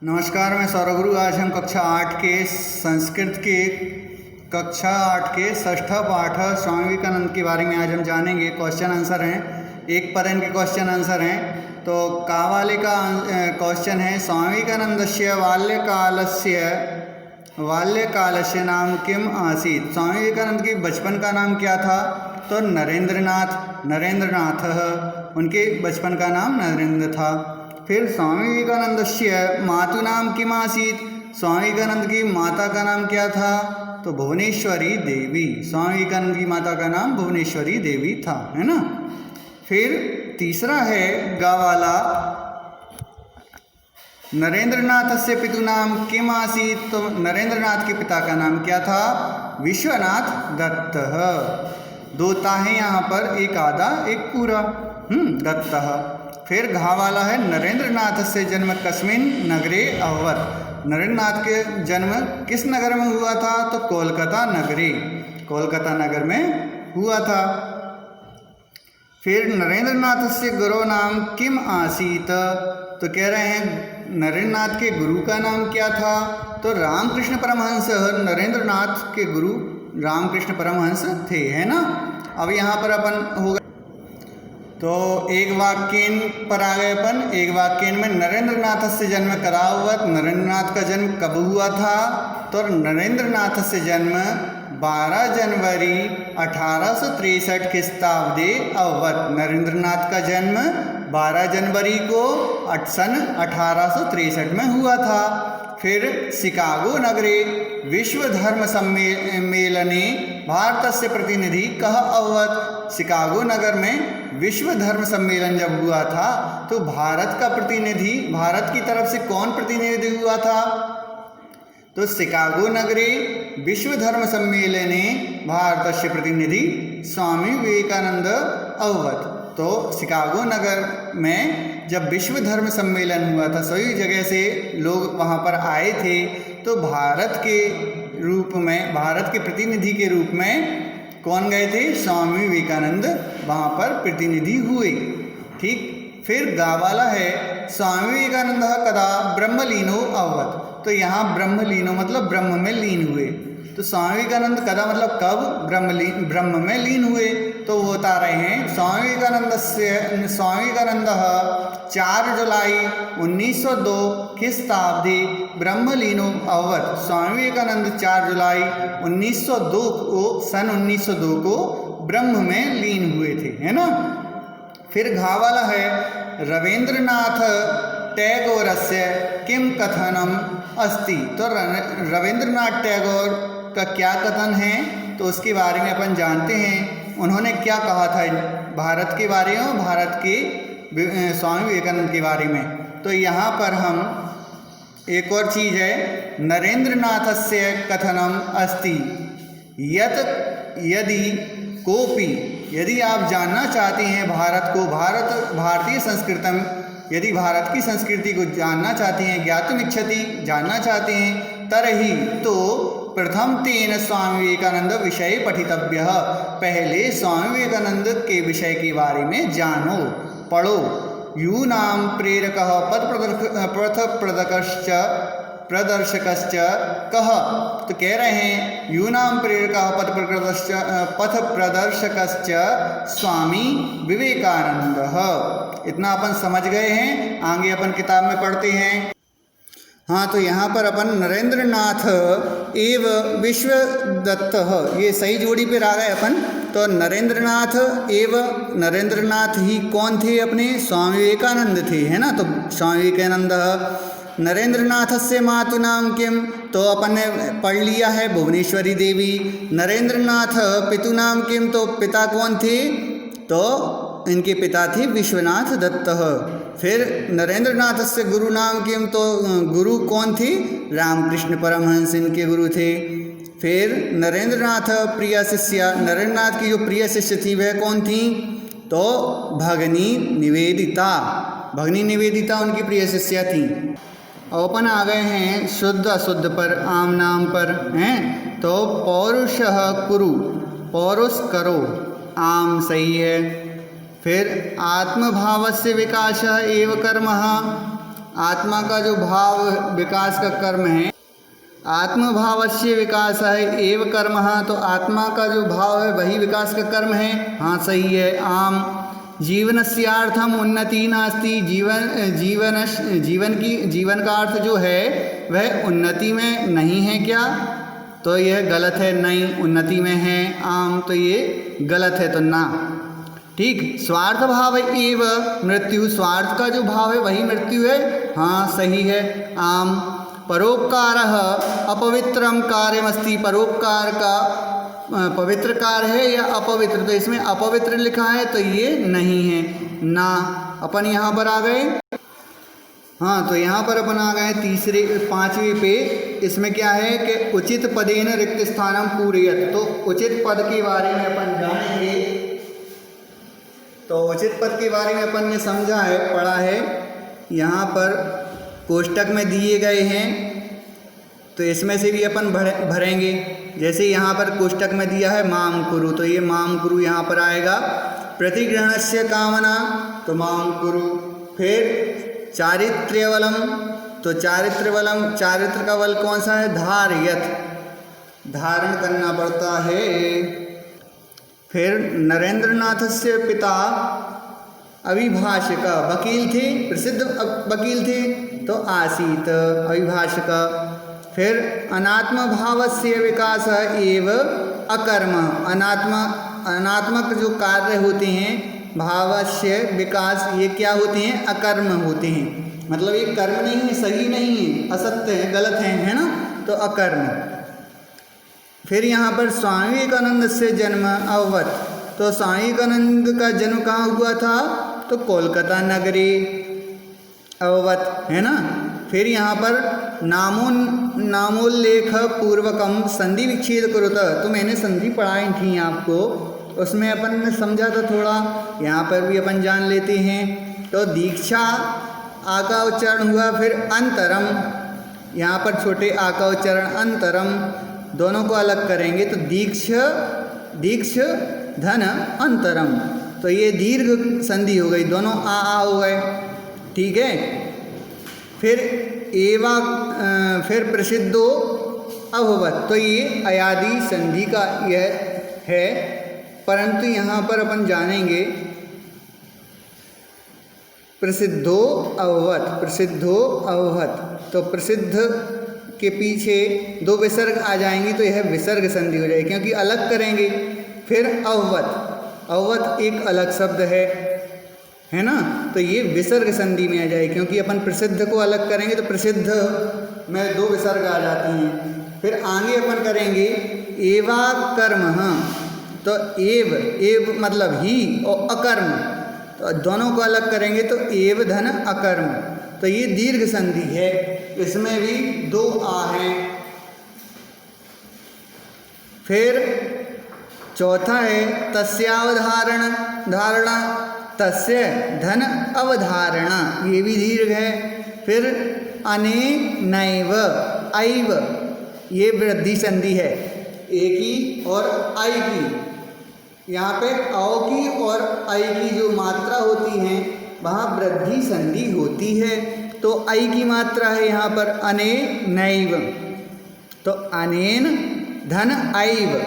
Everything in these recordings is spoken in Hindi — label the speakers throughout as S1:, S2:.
S1: नमस्कार, मैं सौरगुरु। आज हम कक्षा 8 के संस्कृत के कक्षा 8 के षष्ठ पाठ स्वामी विवेकानंद के बारे में आज हम जानेंगे। क्वेश्चन आंसर हैं, एक परन के क्वेश्चन आंसर हैं। तो का वाले का क्वेश्चन है, स्वामी विवेकानंदस्य बाल्यकालस्य नाम किम आसीत्। स्वामी विवेकानंद के बचपन का नाम क्या था? तो नरेंद्रनाथ। उनके बचपन का नाम नरेंद्र था। फिर स्वामी विवेकानंदस्य मातु नाम किम आसीत्। स्वामी विवेकानंद की माता का नाम क्या था? तो भुवनेश्वरी देवी। स्वामी विवेकानंद की माता का नाम भुवनेश्वरी देवी था, है ना। फिर तीसरा है गा वाला, नरेंद्रनाथस्य पितु नाम किम आसीत्। तो नरेंद्रनाथ के पिता का नाम क्या था? विश्वनाथ दत्त। दो ता है यहाँ पर, एक आधा एक पूरा। दत्त। फिर घा वाला है, नरेंद्रनाथ से जन्म कस्मिन नगरे अभवत्। नरेंद्रनाथ के जन्म किस नगर में हुआ था? तो कोलकाता नगर में हुआ था। फिर नरेंद्रनाथ से गुरु नाम किम आसीत। तो कह रहे हैं नरेंद्रनाथ के गुरु का नाम क्या था? तो रामकृष्ण परमहंस। नरेंद्रनाथ के गुरु रामकृष्ण परमहंस थे, है ना। अब यहाँ पर अपन होगा, तो एक वाक्य पर आ गए अपन। एक वाक्य में नरेंद्रनाथ से जन्म करा हुआ। नरेंद्रनाथ का जन्म कब हुआ था? तो नरेंद्रनाथ से जन्म 12 जनवरी 1863 ख्रीस्ताब्दे अवत। नरेंद्रनाथ का जन्म 12 जनवरी को सन 1863 में हुआ था। फिर शिकागो नगरे विश्व धर्म सम्मेलने भारतस्य प्रतिनिधि कः अभवत्। शिकागो नगर में विश्व धर्म सम्मेलन जब हुआ था तो भारत का प्रतिनिधि, भारत की तरफ से कौन प्रतिनिधि हुआ था? तो शिकागो नगरे विश्व धर्म सम्मेलने भारतस्य प्रतिनिधि स्वामी विवेकानंद अभवत्। तो शिकागो नगर में जब विश्व धर्म सम्मेलन हुआ था, सभी जगह से लोग वहाँ पर आए थे, तो भारत के रूप में, भारत के प्रतिनिधि के रूप में कौन गए थे? स्वामी विवेकानंद वहाँ पर प्रतिनिधि हुए। ठीक। फिर गा वाला है, स्वामी विवेकानंद कदा ब्रह्मलीनो अभवत्। तो यहाँ ब्रह्मलीनो मतलब ब्रह्म में लीन हुए। तो स्वामी विवेकानंद कदा मतलब कब? ब्रह्म में लीन हुए। तो वो बता रहे हैं, स्वामी विवेकानंद 4 जुलाई 1902 ख्रीस्ताब्दे ब्रह्मलीनो अभवत्। स्वामी विवेकानंद 4 जुलाई 1902 को, सन 1902 को ब्रह्म में लीन हुए थे, है ना। फिर घा वाला है, रविंद्रनाथ टैगोरस्य किम कथनम अस्ति। तो रविंद्रनाथ टैगोर का क्या कथन है? तो उसके बारे में अपन जानते हैं। उन्होंने क्या कहा था भारत के बारे में, भारत के स्वामी विवेकानंद के बारे में। तो यहाँ पर हम एक और चीज़ है, नरेंद्रनाथस्य कथनम अस्ति यत् यदि कोपि, यदि आप जानना चाहते हैं भारत को, भारतीय संस्कृतम, यदि भारत की संस्कृति को जानना चाहते हैं, ज्ञातुमिच्छति, जानना चाहते हैं, तरहि तो प्रथम तेन स्वामी विवेकानंद विषय पठितव्य। पहले स्वामी विवेकानंद के विषय के बारे में जानो, पढ़ो। यूनाम प्रेरकः प्रदर्शकश्च कः। तो कह रहे हैं, यूनाम प्रेरकः पथ प्रदर्शकश्च स्वामी विवेकानंद। इतना अपन समझ गए हैं, आगे अपन किताब में पढ़ते हैं। हाँ, तो यहाँ पर अपन नरेंद्रनाथ एव विश्वदत्त, ये सही जोड़ी पे आ गए अपन। तो नरेंद्रनाथ एव, नरेंद्रनाथ ही कौन थे? अपने स्वामी विवेकानंद थे, है ना। तो स्वामी विवेकानंद। नरेंद्रनाथ से मातु नाम किम। तो अपन ने पढ़ लिया है, भुवनेश्वरी देवी। नरेंद्रनाथ पितु नाम किम। तो पिता कौन थे? तो इनके पिता थे विश्वनाथ दत्त। फिर नरेंद्रनाथ से गुरु नाम किम। तो गुरु कौन थे? रामकृष्ण परमहंस इनके गुरु थे। फिर नरेंद्रनाथ प्रिय शिष्या, नरेंद्रनाथ की जो प्रिय शिष्य थी वह कौन थी? तो भगनी निवेदिता। भगनी निवेदिता उनकी प्रिय शिष्या थी। अब अपन आ गए हैं शुद्ध अशुद्ध पर, आम नाम पर हैं। तो पौरुषः कुरु, पौरुष करो, आम सही है। फिर आत्मभावस्य विकासः एव कर्मः, आत्मा का जो भाव विकास का कर्म है, आत्मभावस्य विकास है एव कर्म, तो आत्मा का जो भाव है वही विकास का कर्म है। हाँ सही है। आम जीवनस्यार्थम उन्नति नास्ति, जीवन का अर्थ जो है वह उन्नति में नहीं है क्या? तो यह गलत है, नहीं उन्नति में है। आम, तो ये गलत है, तो ना। ठीक। स्वार्थ भाव एव मृत्यु, स्वार्थ का जो भाव है वही मृत्यु है। हाँ सही है। आम। परोपकारः अपवित्रम कार्यमस्ति, परोपकार का पवित्र कार्य है या अपवित्र? तो इसमें अपवित्र लिखा है तो ये नहीं है, ना। अपन यहाँ पर आ गए। हाँ, तो यहाँ पर अपन आ गए तीसरे 5वें पे। इसमें क्या है कि उचित पदेन रिक्त स्थानम पूरयत, तो उचित पद के बारे में अपन जानेंगे। तो उचित पद के बारे में अपन ने समझा है, पढ़ा है। यहाँ पर कोष्टक में दिए गए हैं, तो इसमें से भी अपन भरेंगे। जैसे यहाँ पर कोष्टक में दिया है माम कुरु, तो ये माम कुरु यहाँ पर आएगा। प्रतिग्रहणस्य कामना, तो माम कुरु। फिर चारित्र्यवलम, तो चारित्र्यवलम, चारित्र का बल कौन सा है? धार्यत, धारण करना पड़ता है। फिर नरेंद्रनाथस्य पिता अभिभाषक, वकील थे, प्रसिद्ध वकील थे, तो आसीत अभिभाषक। फिर अनात्म भावस्य विकास एव अकर्म, अनात्मक जो कार्य होते हैं भावस्य विकास, ये क्या होते हैं? अकर्म होते हैं। मतलब ये कर्म नहीं है, सही नहीं है, असत्य है, गलत है ना, तो अकर्म। फिर यहाँ पर स्वामी विवेकानंद से जन्म अववत, तो स्वामी विवेकानंद का जन्म कहाँ हुआ था? तो कोलकाता नगरी अववत, है ना। फिर यहाँ पर नामोल्लेख पूर्वकम संधि विच्छेद करो, तो मैंने संधि पढ़ाई थी आपको, उसमें अपन ने समझा था थोड़ा, यहाँ पर भी अपन जान लेते हैं। तो दीक्षा आ का उच्चारण हुआ, फिर अंतरम, यहाँ पर छोटे आ का उच्चारण अंतरम, दोनों को अलग करेंगे तो दीक्ष धन अंतरम, तो ये दीर्घ संधि हो गई, दोनों आ हो गए। ठीक है। फिर एवा, फिर प्रसिद्धो अभवत, तो ये अयादि संधि का यह है। परंतु यहाँ पर अपन जानेंगे प्रसिद्धो अभवत, प्रसिद्धो अभवत, तो प्रसिद्ध के पीछे दो विसर्ग आ जाएंगी तो यह विसर्ग संधि हो जाएगी, क्योंकि अलग करेंगे। फिर अववत, अववत एक अलग शब्द है ना, तो ये विसर्ग संधि में आ जाए, क्योंकि अपन प्रसिद्ध को अलग करेंगे तो प्रसिद्ध में दो विसर्ग आ जाती हैं। फिर आगे अपन करेंगे एवा कर्म, हाँ, तो एव मतलब ही और अकर्म, तो दोनों को अलग करेंगे तो एव धन अकर्म, तो ये दीर्घ संधि है, इसमें भी दो आ हैं। फिर चौथा है तस्यावधारण, धारणा, तस्य धन अवधारणा, ये भी दीर्घ है। फिर अने नैव ऐव, ये वृद्धि संधि है, ए की और आई की, यहाँ पे औ की और आई की जो मात्रा होती है वहाँ वृद्धि संधि होती है, तो आई की मात्रा है यहाँ पर अने नैव, तो अनेन धन ऐव।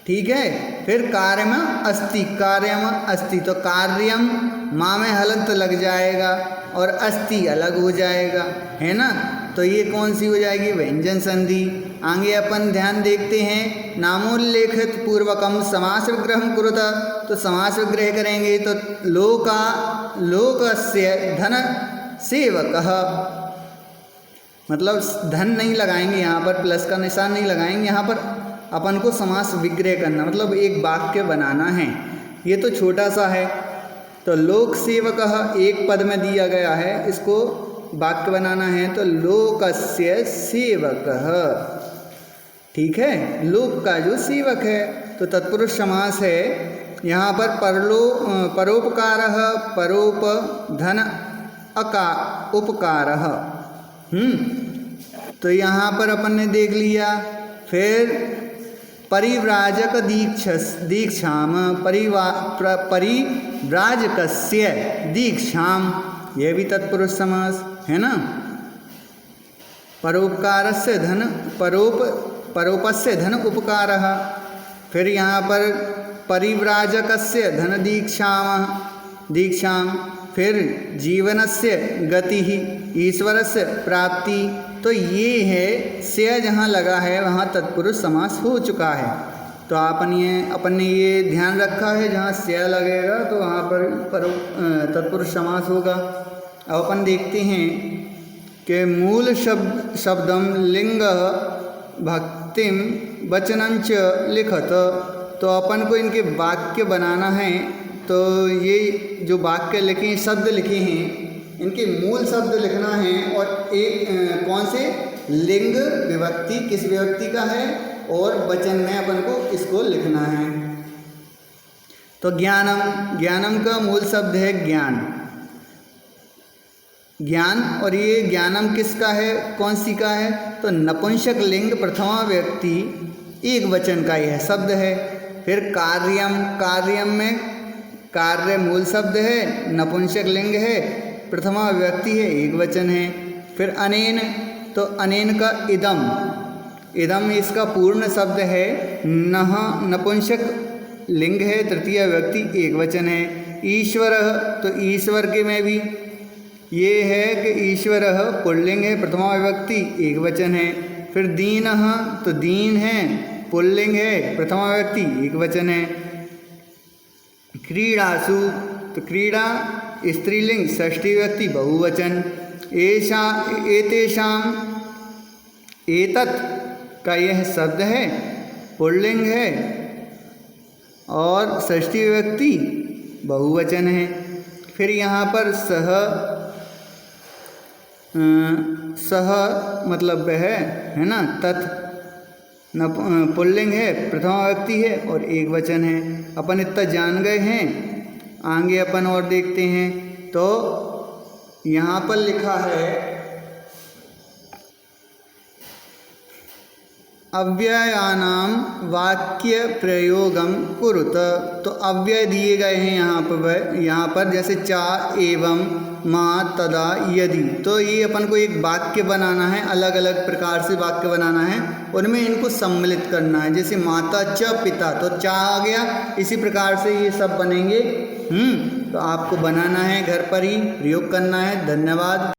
S1: ठीक है। फिर कार्यम अस्ति, कार्यम अस्ति, तो कार्यम माँ में हलंत लग जाएगा और अस्ति अलग हो जाएगा, है ना, तो ये कौन सी हो जाएगी? व्यंजन संधि। आगे अपन ध्यान देखते हैं, नामोल्लेखित पूर्वकम समास विग्रहम कुरुत, तो समास विग्रह करेंगे तो लोकस्य धन सेवकः, मतलब धन नहीं लगाएंगे यहाँ पर, प्लस का निशान नहीं लगाएंगे, यहाँ पर अपन को समास विग्रह करना, मतलब एक वाक्य बनाना है। ये तो छोटा सा है, तो लोक सेवकः एक पद में दिया गया है, इसको वाक्य बनाना है, तो लोकस्य सेवकः। ठीक है, लोक का जो सेवक है, तो तत्पुरुष समास है। यहाँ पर परोपकारः, परोप धन अका उपकारः, तो यहाँ पर अपन ने देख लिया। फिर परिव्राजक दीक्षाम, परिव्राजकस्य दीक्षाम, यह भी तत्पुरुष समास। है ना। परोपकारस्य धन परोपस्य धन उपकारः। फिर यहाँ पर परिव्राजकस्य धन दीक्षां। फिर जीवनस्य गतिः ईश्वरस्य प्राप्ति। तो ये है से जहाँ लगा है वहाँ तत्पुरुष समास हो चुका है। तो अपन ने ये ध्यान रखा है जहाँ से लगेगा तो वहाँ पर तत्पुरुष समास होगा। अब अपन देखते हैं कि मूल शब्दम लिंग भक्तिम वचनंच लिखत। तो अपन को इनके वाक्य बनाना है। तो ये जो वाक्य लिखे शब्द लिखे हैं इनके मूल शब्द लिखना है। और एक कौन से लिंग विभक्ति किस विभक्ति का है और वचन में अपन को इसको लिखना है। तो ज्ञानम का मूल शब्द है ज्ञान। और ये ज्ञानम किसका है, कौन सी का है, तो नपुंसक लिंग प्रथमा व्यक्ति एक वचन का यह शब्द है। फिर कार्यम में कार्य मूल शब्द है, नपुंसक लिंग है, प्रथमा व्यक्ति है, एक वचन है। फिर अनेन, तो अनेन का इदम इसका पूर्ण शब्द है, नपुंसक लिंग है, तृतीय व्यक्ति एक वचन है। ईश्वर, तो ईश्वर के में भी ये है कि ईश्वर पुल्लिंग है, प्रथमा विभक्ति एक वचन है। फिर दीन, तो दीन है, पुल्लिंग है, प्रथमा व्यक्ति एक वचन है। क्रीड़ासु, तो क्रीड़ा स्त्रीलिंग षष्ठी व्यक्ति बहुवचन। एतेषाम, एतत् का यह शब्द है, पुल्लिंग है और षष्ठी व्यक्ति बहुवचन है। फिर यहाँ पर सह मतलब है ना, तत् पुल्लिंग है, प्रथमा व्यक्ति है और एक वचन है। अपन इतना जान गए हैं, आगे अपन और देखते हैं। तो यहाँ पर लिखा है अव्ययानाम वाक्य प्रयोगम कुरुत। तो अव्यय दिए गए हैं यहाँ पर जैसे चा एवं माँ तदा यदि। तो ये अपन को एक वाक्य बनाना है, अलग अलग प्रकार से वाक्य बनाना है, उनमें इनको सम्मिलित करना है। जैसे माता च पिता, तो चा आ गया, इसी प्रकार से ये सब बनेंगे। तो आपको बनाना है, घर पर ही प्रयोग करना है। धन्यवाद।